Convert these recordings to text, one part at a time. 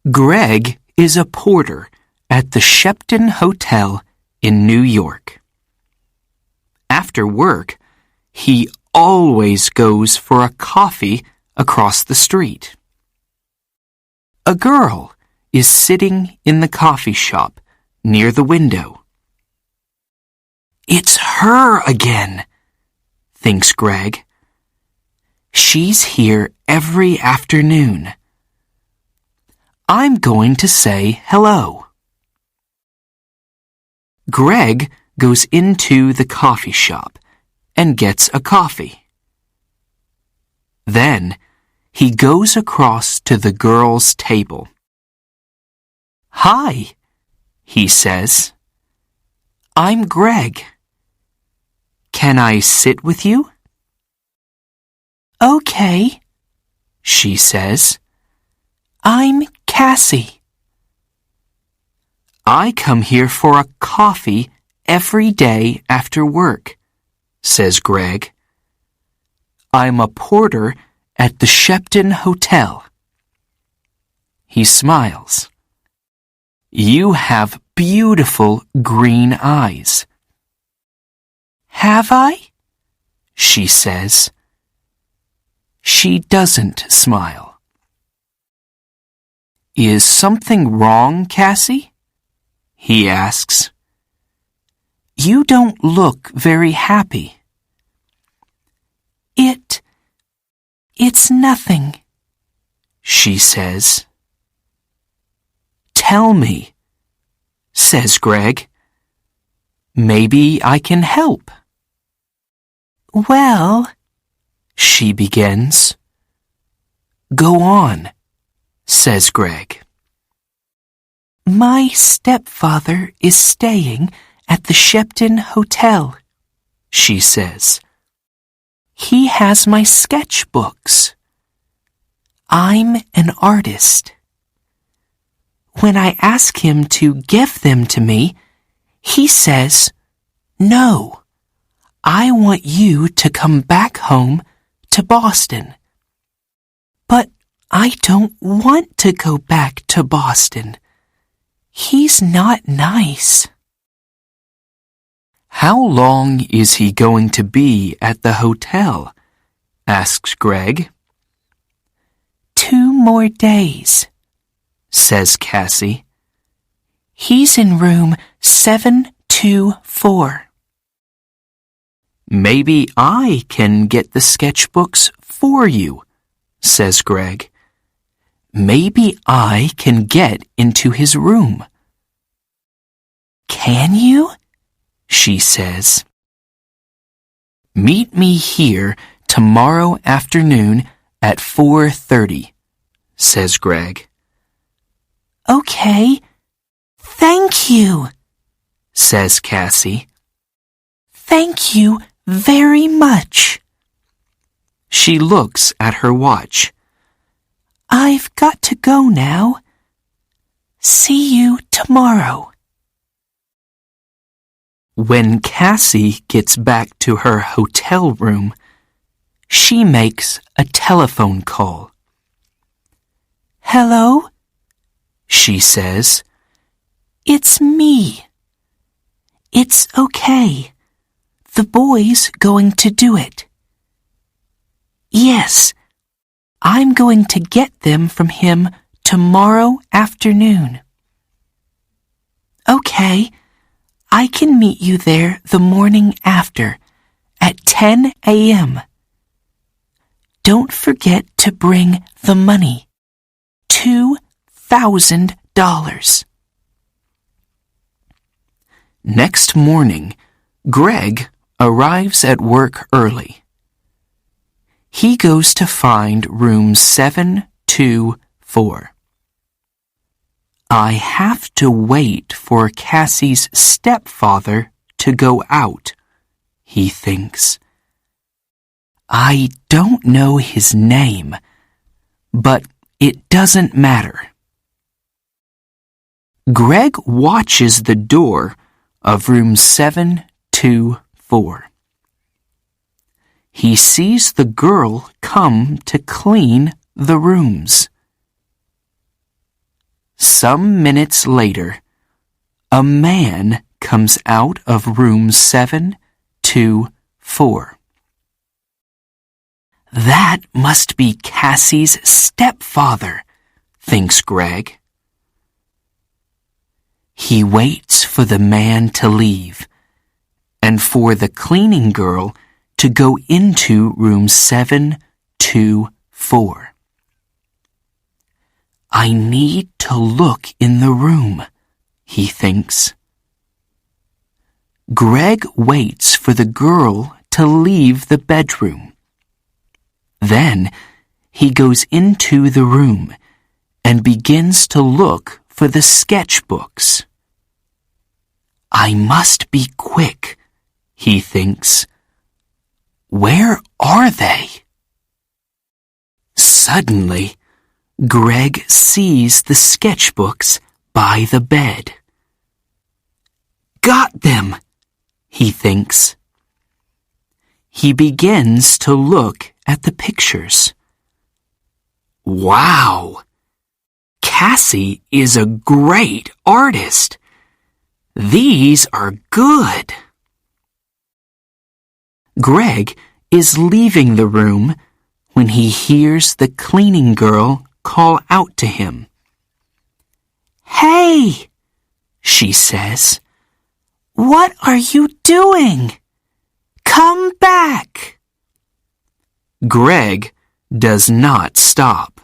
Greg is a porter at the Shepton Hotel in New York. After work, he always goes for a coffee across the street. A girl is sitting in the coffee shop near the window. It's her again, thinks Greg. She's here every afternoon. I'm going to say hello. Greg goes into the coffee shop and gets a coffee. Then he goes across to the girl's table. Hi, he says. I'm Greg. Can I sit with you? Okay, she says. I'm Cassie. I come here for a coffee every day after work, says Greg. I'm a porter at the Shepton Hotel. He smiles. You have beautiful green eyes. Have I? She says. She doesn't smile. Is something wrong, Cassie? He asks. You don't look very happy. It's nothing, she says. Tell me, says Greg. Maybe I can help. Well, she begins. Go on, says Greg. My stepfather is staying at the Shepton Hotel, she says. He has my sketchbooks. I'm an artist. When I ask him to give them to me, he says, No, I want you to come back home to Boston. But I don't want to go back to Boston. He's not nice. How long is he going to be at the hotel? Asks Greg. 2 more days, says Cassie. He's in room 724. Maybe I can get the sketchbooks for you, says Greg. Maybe I can get into his room. Can you? She says. Meet me here tomorrow afternoon at 4:30, says Greg. Okay, thank you, says Cassie. Thank you very much. She looks at her watch. I've got to go now. See you tomorrow. When Cassie gets back to her hotel room, she makes a telephone call. Hello? She says. It's me. It's okay. The boy's going to do it. Yes, I'm going to get them from him tomorrow afternoon. Okay, I can meet you there the morning after, at 10 a.m. Don't forget to bring the money. $2,000. Next morning, Greg arrives at work early. He goes to find room 724. I have to wait for Cassie's stepfather to go out, he thinks. I don't know his name, but it doesn't matter. Greg watches the door of room 724. He sees the girl come to clean the rooms. some minutes later, a man comes out of room 724. That must be Cassie's stepfather, thinks Greg. He waits for the man to leave and for the cleaning girl to go into room 724. I need to look in the room, he thinks. Greg waits for the girl to leave the bedroom. Then he goes into the room and begins to look for the sketchbooks. I must be quick, he thinks. Where are they? Suddenly, Greg sees the sketchbooks by the bed. Got them, he thinks. He begins to look at the pictures. Wow! Cassie is a great artist. These are good. Greg is leaving the room when he hears the cleaning girl call out to him. Hey, she says, what are you doing? Come back. Greg does not stop.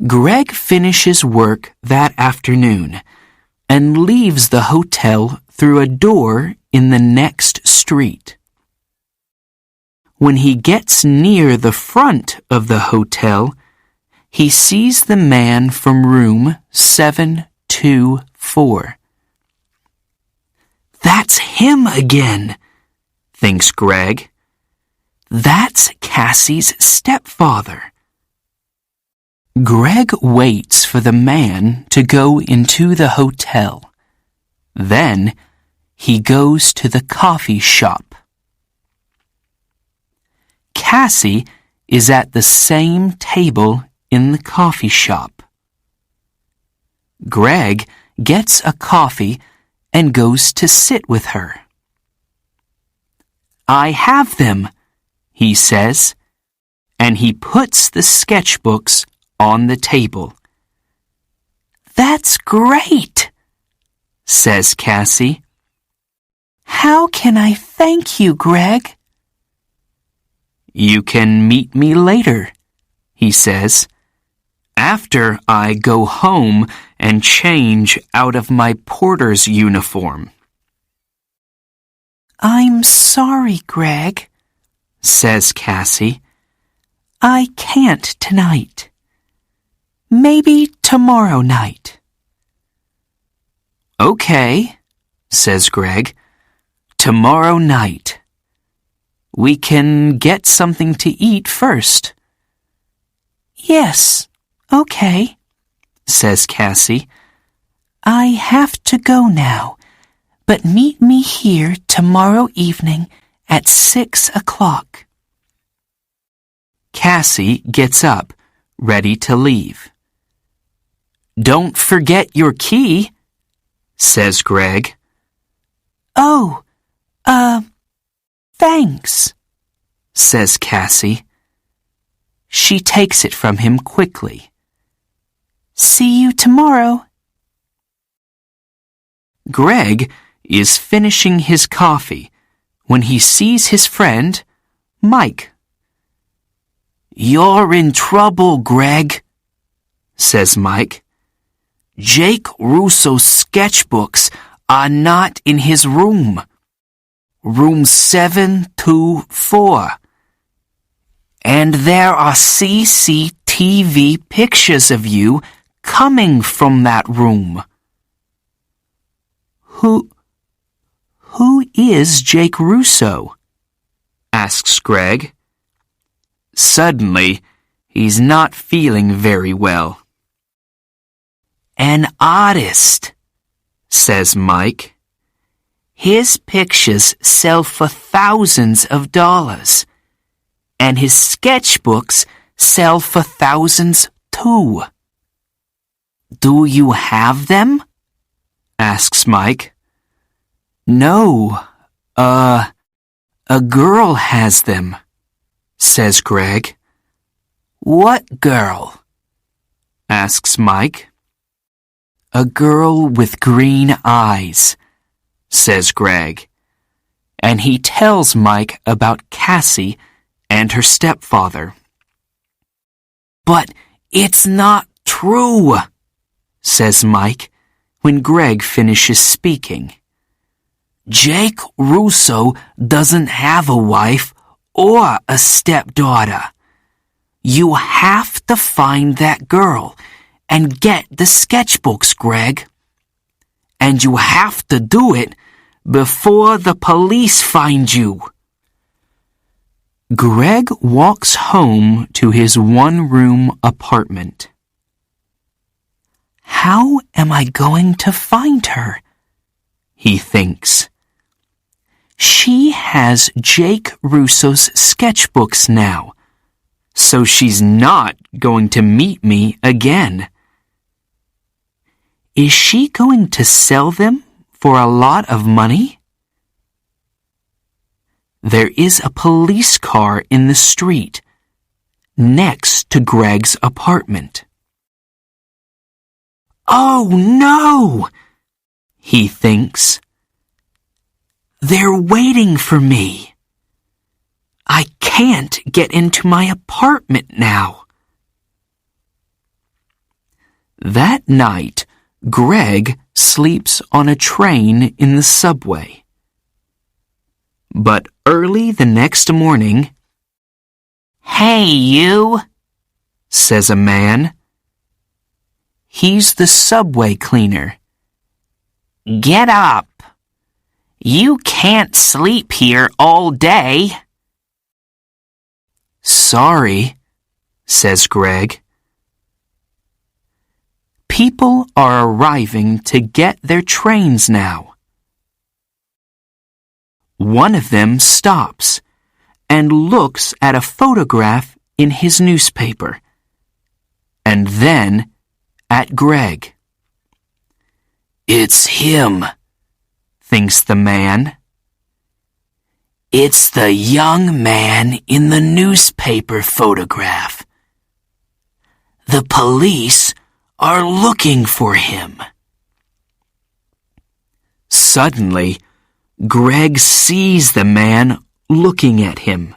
Greg finishes work that afternoon and leaves the hotel through a door in the next street. When he gets near the front of the hotel, he sees the man from room 724. That's him again, thinks Greg. That's Cassie's stepfather. Greg waits for the man to go into the hotel. Then he goes to the coffee shop. Cassie is at the same table in the coffee shop. Greg gets a coffee and goes to sit with her. I have them, he says, and he puts the sketchbooks on the table. That's great, says Cassie. How can I thank you, Greg? You can meet me later, he says, after I go home and change out of my porter's uniform. I'm sorry, Greg, says Cassie. I can't tonight. Maybe tomorrow night. Okay, says Greg. Tomorrow night. We can get something to eat first. Yes, okay, says Cassie. I have to go now, but meet me here tomorrow evening at 6 o'clock. Cassie gets up, ready to leave. Don't forget your key, says Greg. Oh, thanks, says Cassie. She takes it from him quickly. See you tomorrow. Greg is finishing his coffee when he sees his friend, Mike. You're in trouble, Greg, says Mike. Jake Russo's sketchbooks are not in his room. Room 724. And there are CCTV pictures of you coming from that room. Who is Jake Russo? Asks Greg. Suddenly, he's not feeling very well. An artist, says Mike. His pictures sell for thousands of dollars, and his sketchbooks sell for thousands too. Do you have them? Asks Mike. No, a girl has them, says Greg. What girl? Asks Mike. A girl with green eyes, says Greg. And he tells Mike about Cassie and her stepfather. But it's not true, says Mike when Greg finishes speaking. Jake Russo doesn't have a wife or a stepdaughter. You have to find that girl and get the sketchbooks, Greg. And you have to do it before the police find you. Greg walks home to his one-room apartment. How am I going to find her? He thinks. She has Jake Russo's sketchbooks now, so she's not going to meet me again. Is she going to sell them for a lot of money? There is a police car in the street, next to Greg's apartment. Oh no! He thinks. They're waiting for me. I can't get into my apartment now. That night, Greg sleeps on a train in the subway. But early the next morning, Hey, you, says a man. He's the subway cleaner. Get up. You can't sleep here all day. Sorry, says Greg. People are arriving to get their trains now. One of them stops and looks at a photograph in his newspaper, and then at Greg. It's him, thinks the man. It's the young man in the newspaper photograph. The police are looking for him. Suddenly, Greg sees the man looking at him.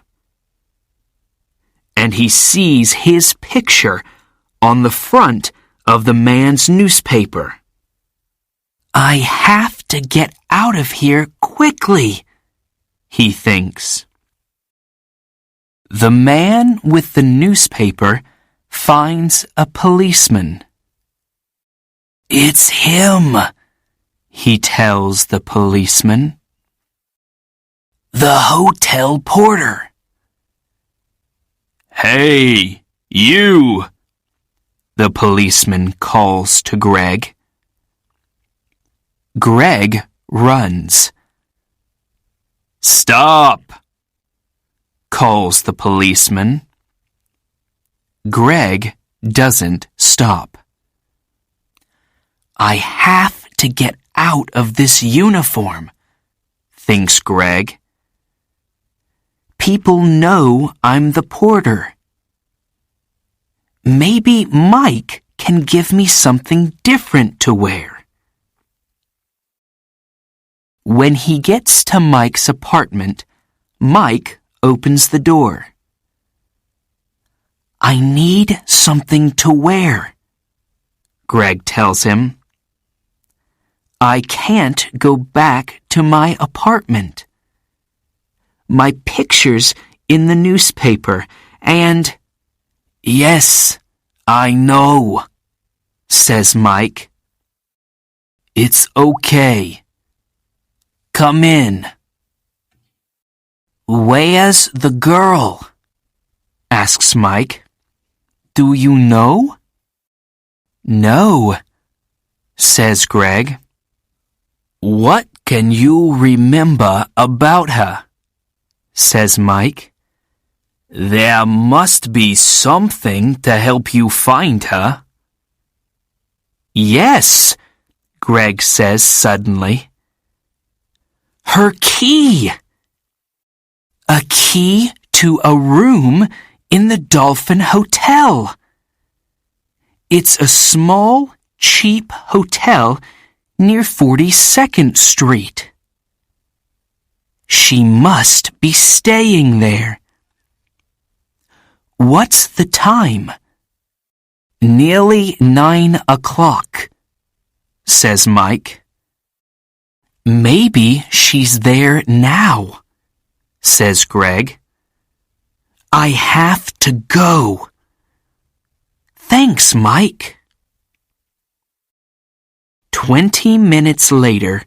And he sees his picture on the front of the man's newspaper. I have to get out of here quickly, he thinks. The man with the newspaper finds a policeman. It's him, he tells the policeman. The hotel porter. Hey, you, the policeman calls to Greg. Greg runs. Stop, calls the policeman. Greg doesn't stop. I have to get out of this uniform, thinks Greg. People know I'm the porter. Maybe Mike can give me something different to wear. When he gets to Mike's apartment, Mike opens the door. I need something to wear, Greg tells him. I can't go back to my apartment. My picture's in the newspaper and... Yes, I know, says Mike. It's okay. Come in. Where's the girl? Asks Mike. Do you know? No, says Greg. What can you remember about her? Says Mike. There must be something to help you find her. Yes, Greg says suddenly. Her key! A key to a room in the Dolphin Hotel. It's a small, cheap hotel near 42nd Street. She must be staying there. What's the time? Nearly 9 o'clock, says Mike. Maybe she's there now, says Greg. I have to go. Thanks, Mike. 20 minutes later,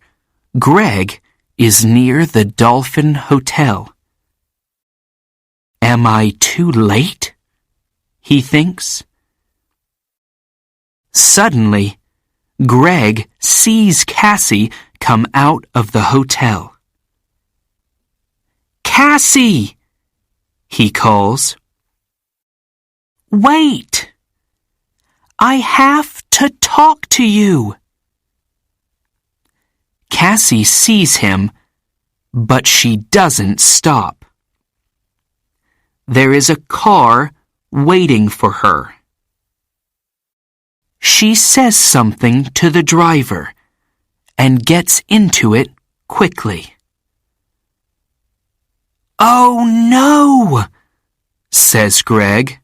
Greg is near the Dolphin Hotel. Am I too late? He thinks. Suddenly, Greg sees Cassie come out of the hotel. Cassie! He calls. Wait! I have to talk to you. Cassie sees him, but she doesn't stop. There is a car waiting for her. She says something to the driver and gets into it quickly. Oh no, says Greg.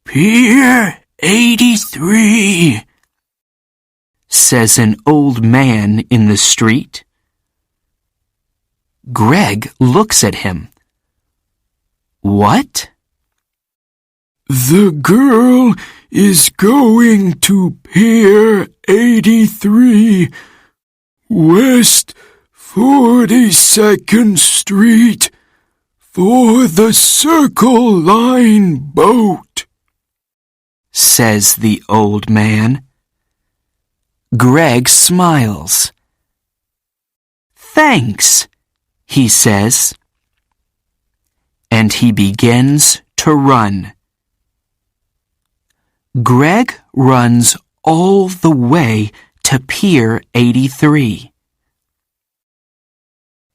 Pier 83, says an old man in the street. Greg looks at him. What? The girl is going to Pier 83, West 42nd Street, for the Circle Line boat, says the old man. Greg smiles. Thanks, he says. And he begins to run. Greg runs all the way to Pier 83.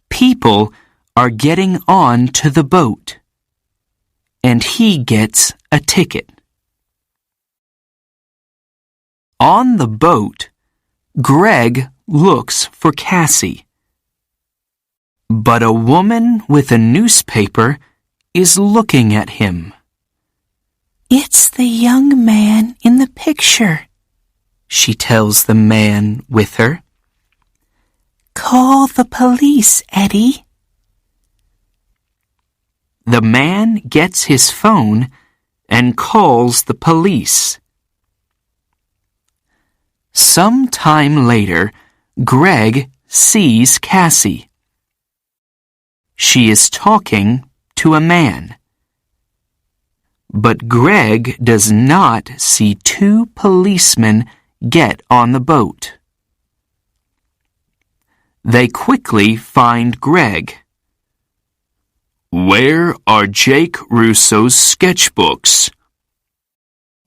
People are getting on to the boat, and he gets a ticket. On the boat, Greg looks for Cassie. But a woman with a newspaper is looking at him. It's the young man in the picture, she tells the man with her. Call the police, Eddie. The man gets his phone and calls the police. Some time later, Greg sees Cassie. She is talking to a man. But Greg does not see two policemen get on the boat. They quickly find Greg. Where are Jake Russo's sketchbooks?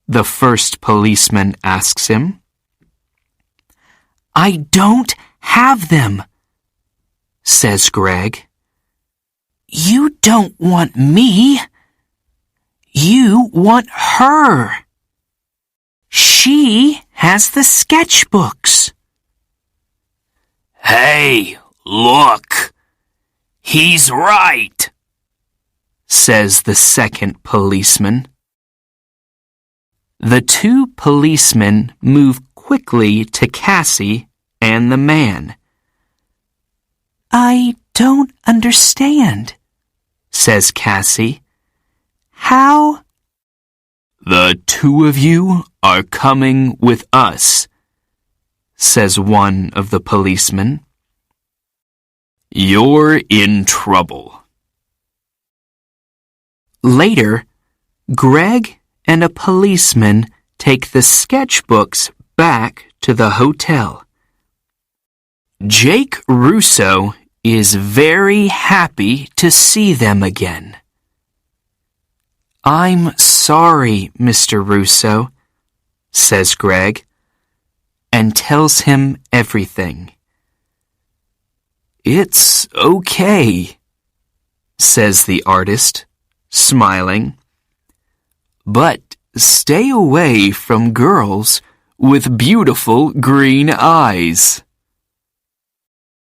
The first policeman asks him. I don't have them, says Greg. You don't want me. You want her. She has the sketchbooks. Hey, look. He's right, says the second policeman. The two policemen move quickly to Cassie and the man. I don't understand, says Cassie. How? The two of you are coming with us, says one of the policemen. You're in trouble. Later, Greg and a policeman take the sketchbooks back to the hotel. Jake Russo is very happy to see them again. I'm sorry, Mr. Russo, says Greg, and tells him everything. It's okay, says the artist, smiling. But stay away from girls with beautiful green eyes.